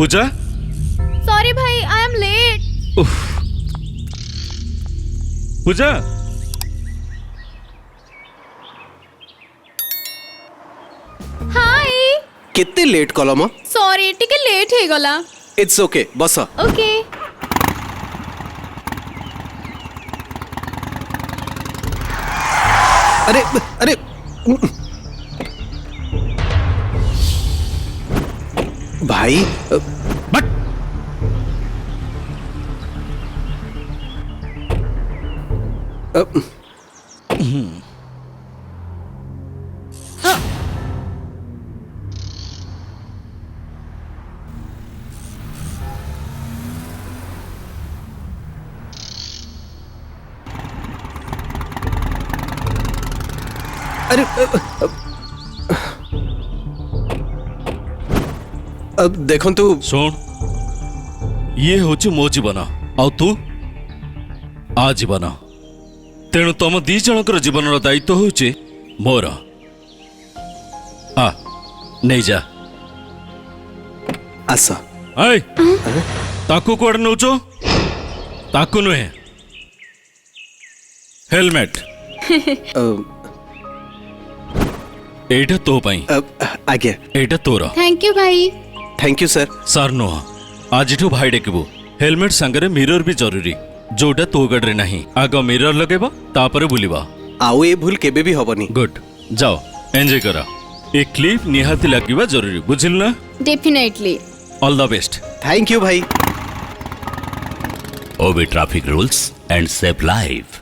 पूजा sorry भाई, I am late. पूजा हाय। केते late कलम? सॉरी टिके लेट हे गला। इट्स ओके, बस। ओके। अरे अरे भाई, बट अरे अब देखंतु सुन, ये होची मो जीवन आ तू आ जीवन, तेणु तुम दी जनकर जीवन दायित्व होची मोर। आ नहीं जा। आस। आय ताकू कुआडे नौचो? ताकू नुहे, हेलमेट एटा तो पाई, आज्ञा। एटा तोर। थैंक यू भाई। Thank you sir. सार नुह, आज भाई डेकबू। हेलमेट सांगरे मिरर भी जरूरी, जोटा तो गाड़ी नहीं। आग मिरर लगेबा तापरे बुलिबा। आउ ए भूल केबे भी हबनी। गुड, जाओ एंजॉय करा। ए क्लिप निहाती लागिबा जरूरी, बुझिल ना? Definitely. All the best. Thank you भाई। Obey traffic rules and save life.